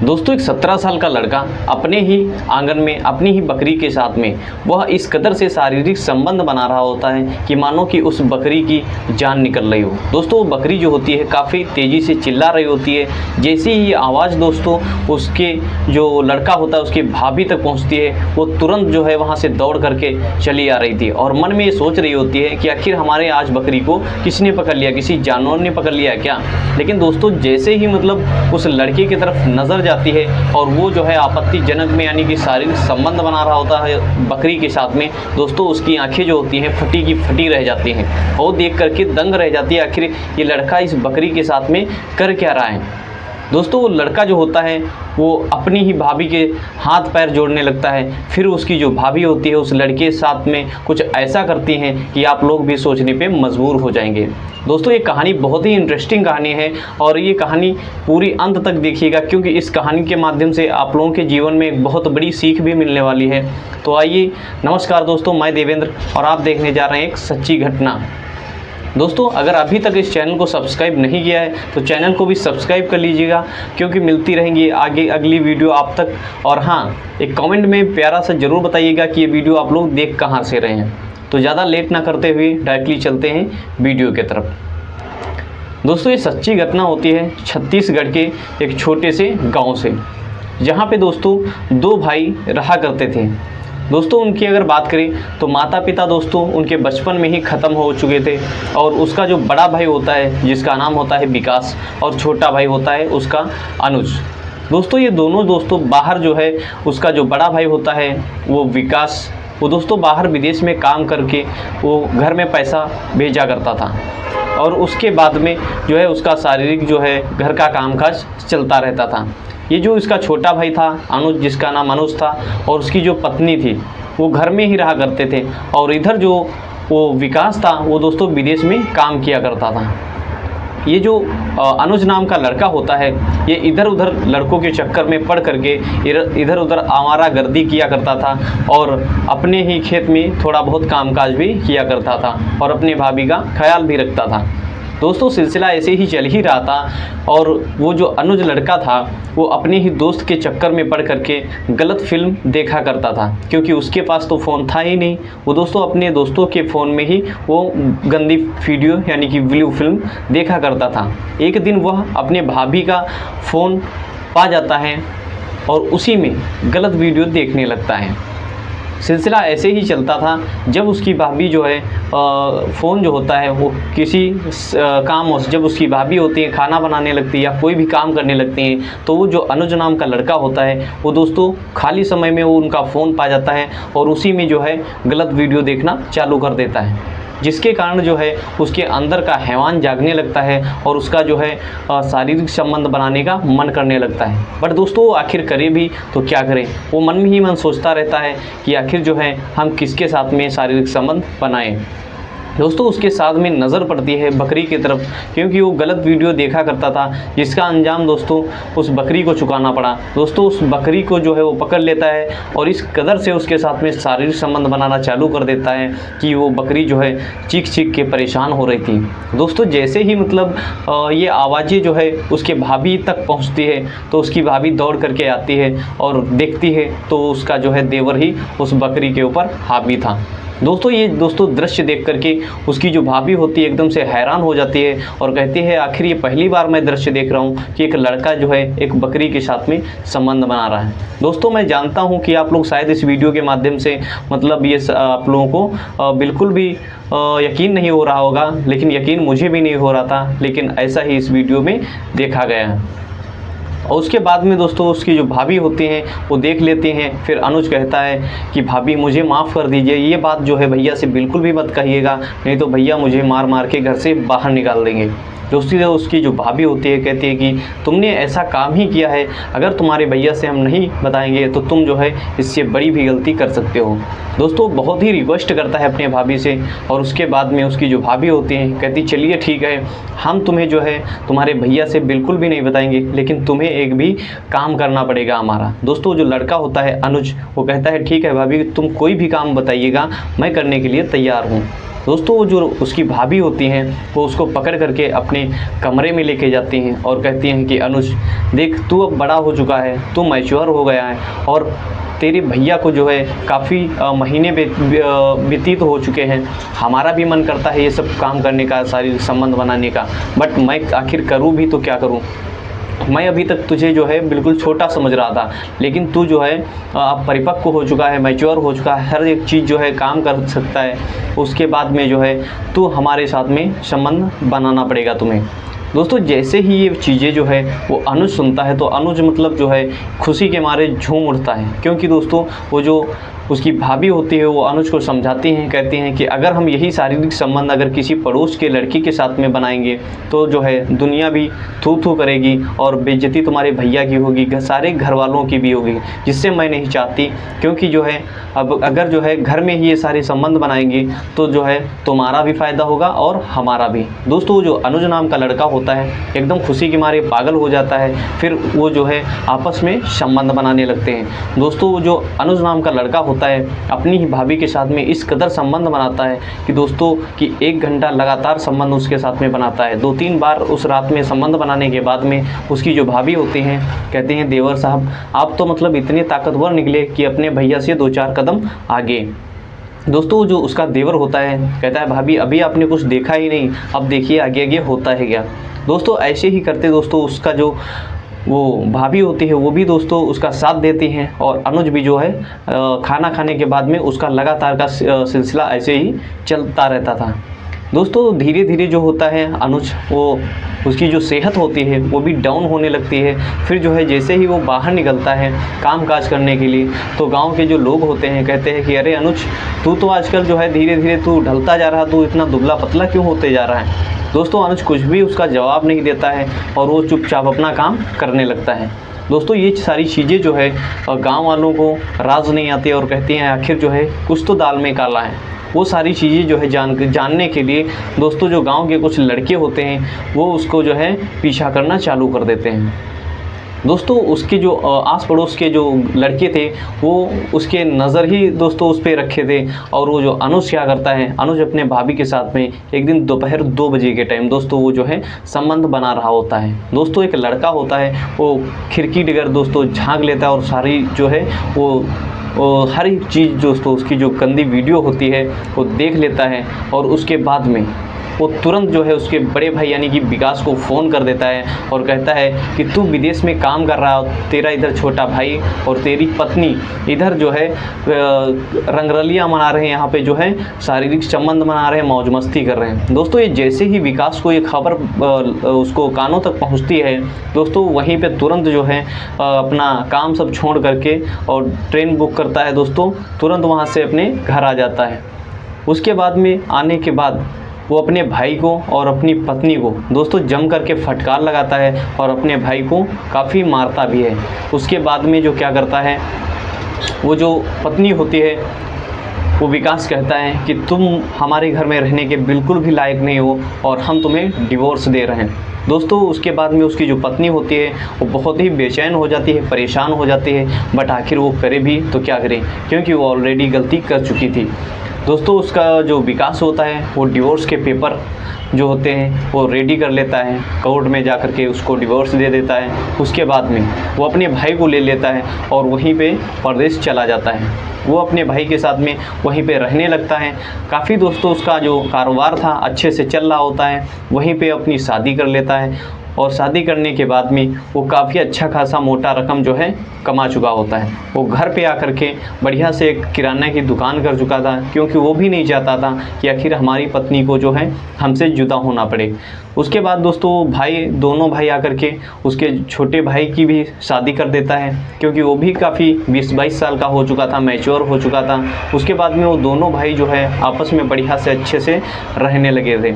दोस्तों एक 17 साल का लड़का अपने ही आंगन में अपनी ही बकरी के साथ में वह इस कदर से शारीरिक संबंध बना रहा होता है कि मानो कि उस बकरी की जान निकल रही हो। दोस्तों वो बकरी जो होती है काफ़ी तेज़ी से चिल्ला रही होती है। जैसे ही ये आवाज़ दोस्तों उसके जो लड़का होता है उसकी भाभी तक पहुंचती है, वो तुरंत जो है वहां से दौड़ करके चली आ रही थी और मन में ये सोच रही होती है कि आखिर हमारे आज बकरी को किसने पकड़ लिया, किसी जानवर ने पकड़ लिया क्या। लेकिन दोस्तों जैसे ही मतलब उस लड़के की तरफ नज़र जाती है और वो जो है आपत्तिजनक में यानी कि शारीरिक संबंध बना रहा होता है बकरी के साथ में, दोस्तों उसकी आंखें जो होती हैं फटी की फटी रह जाती हैं और देख करके दंग रह जाती है आखिर ये लड़का इस बकरी के साथ में कर क्या रहा है। दोस्तों वो लड़का जो होता है वो अपनी ही भाभी के हाथ पैर जोड़ने लगता है। फिर उसकी जो भाभी होती है उस लड़के के साथ में कुछ ऐसा करती हैं कि आप लोग भी सोचने पे मजबूर हो जाएंगे। दोस्तों ये कहानी बहुत ही इंटरेस्टिंग कहानी है और ये कहानी पूरी अंत तक देखिएगा, क्योंकि इस कहानी के माध्यम से आप लोगों के जीवन में एक बहुत बड़ी सीख भी मिलने वाली है। तो आइए, नमस्कार दोस्तों, मैं देवेंद्र और आप देखने जा रहे हैं एक सच्ची घटना। दोस्तों अगर अभी तक इस चैनल को सब्सक्राइब नहीं किया है तो चैनल को भी सब्सक्राइब कर लीजिएगा, क्योंकि मिलती रहेंगी आगे अगली वीडियो आप तक। और हाँ, एक कमेंट में प्यारा सा ज़रूर बताइएगा कि ये वीडियो आप लोग देख कहाँ से रहे हैं। तो ज़्यादा लेट ना करते हुए डायरेक्टली चलते हैं वीडियो के तरफ। दोस्तों ये सच्ची घटना होती है छत्तीसगढ़ के एक छोटे से गाँव से, जहाँ पे दोस्तों दो भाई रहा करते थे। दोस्तों उनकी अगर बात करें तो माता पिता दोस्तों उनके बचपन में ही ख़त्म हो चुके थे और उसका जो बड़ा भाई होता है जिसका नाम होता है विकास और छोटा भाई होता है उसका अनुज। दोस्तों ये दोनों दोस्तों बाहर जो है उसका जो बड़ा भाई होता है वो विकास, वो दोस्तों बाहर विदेश में काम करके वो घर में पैसा भेजा करता था और उसके बाद में जो है उसका शारीरिक जो है घर का कामकाज चलता रहता था। ये जो इसका छोटा भाई था अनुज, जिसका नाम अनुज था, और उसकी जो पत्नी थी वो घर में ही रहा करते थे और इधर जो वो विकास था वो दोस्तों विदेश में काम किया करता था। ये जो अनुज नाम का लड़का होता है ये इधर उधर लड़कों के चक्कर में पड़ करके इधर उधर आवारागर्दी किया करता था और अपने ही खेत में थोड़ा बहुत कामकाज भी किया करता था और अपने भाभी का ख्याल भी रखता था। दोस्तों सिलसिला ऐसे ही चल ही रहा था और वो जो अनुज लड़का था वो अपने ही दोस्त के चक्कर में पड़ करके गलत फिल्म देखा करता था, क्योंकि उसके पास तो फ़ोन था ही नहीं। वो दोस्तों अपने दोस्तों के फ़ोन में ही वो गंदी वीडियो यानी कि ब्लू फिल्म देखा करता था। एक दिन वह अपने भाभी का फ़ोन पा जाता है और उसी में गलत वीडियो देखने लगता है। सिलसिला ऐसे ही चलता था जब उसकी भाभी जो है फ़ोन जो होता है वो किसी काम, जब उसकी भाभी होती है खाना बनाने लगती है या कोई भी काम करने लगती हैं तो वो जो अनुज नाम का लड़का होता है वो दोस्तों खाली समय में वो उनका फ़ोन पा जाता है और उसी में जो है गलत वीडियो देखना चालू कर देता है, जिसके कारण जो है उसके अंदर का हैवान जागने लगता है और उसका जो है शारीरिक संबंध बनाने का मन करने लगता है। बट दोस्तों आखिर करे भी तो क्या करें, वो मन में ही मन सोचता रहता है कि आखिर जो है हम किसके साथ में शारीरिक संबंध बनाएं। दोस्तों उसके साथ में नज़र पड़ती है बकरी की तरफ, क्योंकि वो गलत वीडियो देखा करता था जिसका अंजाम दोस्तों उस बकरी को चुकाना पड़ा। दोस्तों उस बकरी को जो है वो पकड़ लेता है और इस कदर से उसके साथ में शारीरिक संबंध बनाना चालू कर देता है कि वो बकरी जो है चीख चीख के परेशान हो रही थी। दोस्तों जैसे ही मतलब ये आवाज़ें जो है उसके भाभी तक पहुँचती है तो उसकी भाभी दौड़ करके आती है और देखती है तो उसका जो है देवर ही उस बकरी के ऊपर हावी था। दोस्तों ये दृश्य देख करके उसकी जो भाभी होती है एकदम से हैरान हो जाती है और कहती है आखिर ये पहली बार मैं दृश्य देख रहा हूँ कि एक लड़का जो है एक बकरी के साथ में संबंध बना रहा है। दोस्तों मैं जानता हूँ कि आप लोग शायद इस वीडियो के माध्यम से मतलब ये आप लोगों को बिल्कुल भी यकीन नहीं हो रहा होगा, लेकिन यकीन मुझे भी नहीं हो रहा था, लेकिन ऐसा ही इस वीडियो में देखा गया है। और उसके बाद में दोस्तों उसकी जो भाभी होती हैं वो देख लेती हैं। फिर अनुज कहता है कि भाभी मुझे माफ़ कर दीजिए, ये बात जो है भैया से बिल्कुल भी मत कहिएगा, नहीं तो भैया मुझे मार मार के घर से बाहर निकाल देंगे। दोस्तों उसकी जो भाभी होती है कहती है कि तुमने ऐसा काम ही किया है, अगर तुम्हारे भैया से हम नहीं बताएंगे तो तुम जो है इससे बड़ी भी गलती कर सकते हो। दोस्तों बहुत ही रिक्वेस्ट करता है अपने भाभी से और उसके बाद में उसकी जो भाभी होती हैं कहती चलिए ठीक है, हम तुम्हें जो है तुम्हारे भैया से बिल्कुल भी नहीं बताएंगे, लेकिन तुम्हें एक भी काम करना पड़ेगा हमारा। दोस्तों जो लड़का होता है अनुज वो कहता है ठीक है भाभी, तुम कोई भी काम बताइएगा, मैं करने के लिए तैयार हूँ। दोस्तों वो जो उसकी भाभी होती हैं वो उसको पकड़ करके अपने कमरे में लेके जाती हैं और कहती हैं कि अनुज देख, तू अब बड़ा हो चुका है, तू मैच्योर हो गया है और तेरे भैया को जो है काफ़ी महीने व्यतीत हो चुके हैं। हमारा भी मन करता है ये सब काम करने का, शारीरिक संबंध बनाने का, बट मैं आखिर करूँ भी तो क्या करूँ। मैं अभी तक तुझे जो है बिल्कुल छोटा समझ रहा था, लेकिन तू जो है अब परिपक्व हो चुका है, मैच्योर हो चुका है, हर एक चीज़ जो है काम कर सकता है। उसके बाद में जो है तू हमारे साथ में संबंध बनाना पड़ेगा तुम्हें। दोस्तों जैसे ही ये चीज़ें जो है वो अनुज सुनता है तो अनुज मतलब जो है खुशी के मारे झूम उठता है, क्योंकि दोस्तों वो जो उसकी भाभी होती है वो अनुज को समझाती हैं, कहती हैं कि अगर हम यही शारीरिक संबंध अगर किसी पड़ोस के लड़की के साथ में बनाएंगे तो जो है दुनिया भी थू थू करेगी और बेइज्जती तुम्हारे भैया की होगी, सारे घर वालों की भी होगी, जिससे मैं नहीं चाहती। क्योंकि जो है अब अगर जो है घर में ही ये सारे संबंध बनाएंगे तो जो है तुम्हारा भी फ़ायदा होगा और हमारा भी। दोस्तों जो अनुज नाम का लड़का होता है एकदम खुशी के मारे पागल हो जाता है, फिर वो जो है आपस में संबंध बनाने लगते हैं। दोस्तों वो जो अनुज नाम का लड़का होता है अपनी ही भाभी के साथ में इस कदर संबंध बनाता है कि दोस्तों कि 1 घंटा लगातार संबंध उसके साथ में बनाता है। 2-3 बार उस रात में संबंध बनाने के बाद में उसकी जो भाभी होती हैं कहते हैं, देवर साहब आप तो मतलब इतने ताकतवर निकले कि अपने भैया से 2-4 कदम आगे। दोस्तों जो उसका देवर होता है कहता है, भाभी अभी आपने कुछ देखा ही नहीं, अब देखिए आगे आगे होता है क्या। दोस्तों ऐसे ही करते दोस्तों उसका जो वो भाभी होती है वो भी दोस्तों उसका साथ देती हैं और अनुज भी जो है खाना खाने के बाद में उसका लगातार का सिलसिला ऐसे ही चलता रहता था। दोस्तों धीरे धीरे जो होता है अनुज वो उसकी जो सेहत होती है वो भी डाउन होने लगती है। फिर जो है जैसे ही वो बाहर निकलता है काम काज करने के लिए तो गांव के जो लोग होते हैं कहते हैं कि अरे अनुज तू तो आजकल जो है धीरे धीरे तू ढलता जा रहा, तू इतना दुबला पतला क्यों होते जा रहा है। दोस्तों अनुज कुछ भी उसका जवाब नहीं देता है और वो चुपचाप अपना काम करने लगता है। दोस्तों ये सारी चीज़ें जो है गांव वालों को राज नहीं आती और कहती हैं आखिर जो है कुछ तो दाल में काला है। वो सारी चीज़ें जो है जानने के लिए दोस्तों जो गांव के कुछ लड़के होते हैं वो उसको जो है पीछा करना चालू कर देते हैं। दोस्तों उसके जो आस पड़ोस के जो लड़के थे वो उसके नज़र ही दोस्तों उस पर रखे थे और वो जो अनुज क्या करता है, अनुज अपने भाभी के साथ में एक दिन दोपहर 2 बजे के टाइम दोस्तों वो जो है संबंध बना रहा होता है। दोस्तों एक लड़का होता है वो खिड़की डिगर दोस्तों झांक लेता है और सारी जो है वो हर एक चीज़ दोस्तों उसकी जो गंदी वीडियो होती है वो देख लेता है और उसके बाद में वो तुरंत जो है उसके बड़े भाई यानी कि विकास को फ़ोन कर देता है और कहता है कि तू विदेश में काम कर रहा हो, तेरा इधर छोटा भाई और तेरी पत्नी इधर जो है रंगरलियाँ मना रहे हैं, यहाँ पे जो है शारीरिक संबंध मना रहे हैं, मौज मस्ती कर रहे हैं। दोस्तों ये जैसे ही विकास को ये खबर उसको कानों तक पहुँचती है दोस्तों वहीं पर तुरंत जो है अपना काम सब छोड़ करके और ट्रेन बुक करता है दोस्तों, तुरंत वहाँ से अपने घर आ जाता है। उसके बाद में आने के बाद वो अपने भाई को और अपनी पत्नी को दोस्तों जम करके फटकार लगाता है और अपने भाई को काफ़ी मारता भी है। उसके बाद में जो क्या करता है वो जो पत्नी होती है वो विकास कहता है कि तुम हमारे घर में रहने के बिल्कुल भी लायक नहीं हो और हम तुम्हें डिवोर्स दे रहे हैं। दोस्तों उसके बाद में उसकी जो पत्नी होती है वो बहुत ही बेचैन हो जाती है, परेशान हो जाती है, बट आखिर वो करे भी तो क्या करे क्योंकि वो ऑलरेडी गलती कर चुकी थी। दोस्तों उसका जो विकास होता है वो डिवोर्स के पेपर जो होते हैं वो रेडी कर लेता है, कोर्ट में जा कर के उसको डिवोर्स दे देता है। उसके बाद में वो अपने भाई को ले लेता है और वहीं पे परदेश चला जाता है। वो अपने भाई के साथ में वहीं पे रहने लगता है। काफ़ी दोस्तों उसका जो कारोबार था अच्छे से चल रहा होता है, वहीं पे अपनी शादी कर लेता है और शादी करने के बाद में वो काफ़ी अच्छा खासा मोटा रकम जो है कमा चुका होता है। वो घर पे आकर के बढ़िया से एक किराना की दुकान कर चुका था क्योंकि वो भी नहीं चाहता था कि आखिर हमारी पत्नी को जो है हमसे जुदा होना पड़े। उसके बाद दोस्तों भाई दोनों भाई आकर के उसके छोटे भाई की भी शादी कर देता है क्योंकि वो भी काफ़ी 20-22 साल का हो चुका था, मैच्योर हो चुका था। उसके बाद में वो दोनों भाई जो है आपस में बढ़िया से अच्छे से रहने लगे थे।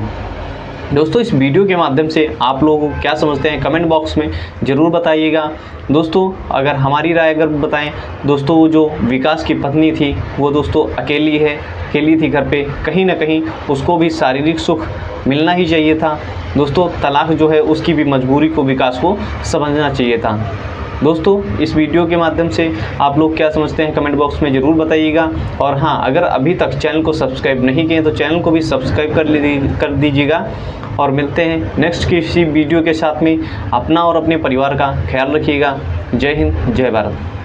दोस्तों इस वीडियो के माध्यम से आप लोग क्या समझते हैं कमेंट बॉक्स में ज़रूर बताइएगा। दोस्तों अगर हमारी राय अगर बताएं दोस्तों वो जो विकास की पत्नी थी वो दोस्तों अकेली थी घर पे, कहीं ना कहीं उसको भी शारीरिक सुख मिलना ही चाहिए था। दोस्तों तलाक जो है उसकी भी मजबूरी को विकास को समझना चाहिए था। दोस्तों इस वीडियो के माध्यम से आप लोग क्या समझते हैं कमेंट बॉक्स में ज़रूर बताइएगा। और हाँ, अगर अभी तक चैनल को सब्सक्राइब नहीं किए तो चैनल को भी सब्सक्राइब कर दीजिएगा। और मिलते हैं नेक्स्ट किसी वीडियो के साथ में। अपना और अपने परिवार का ख्याल रखिएगा। जय हिंद, जय भारत।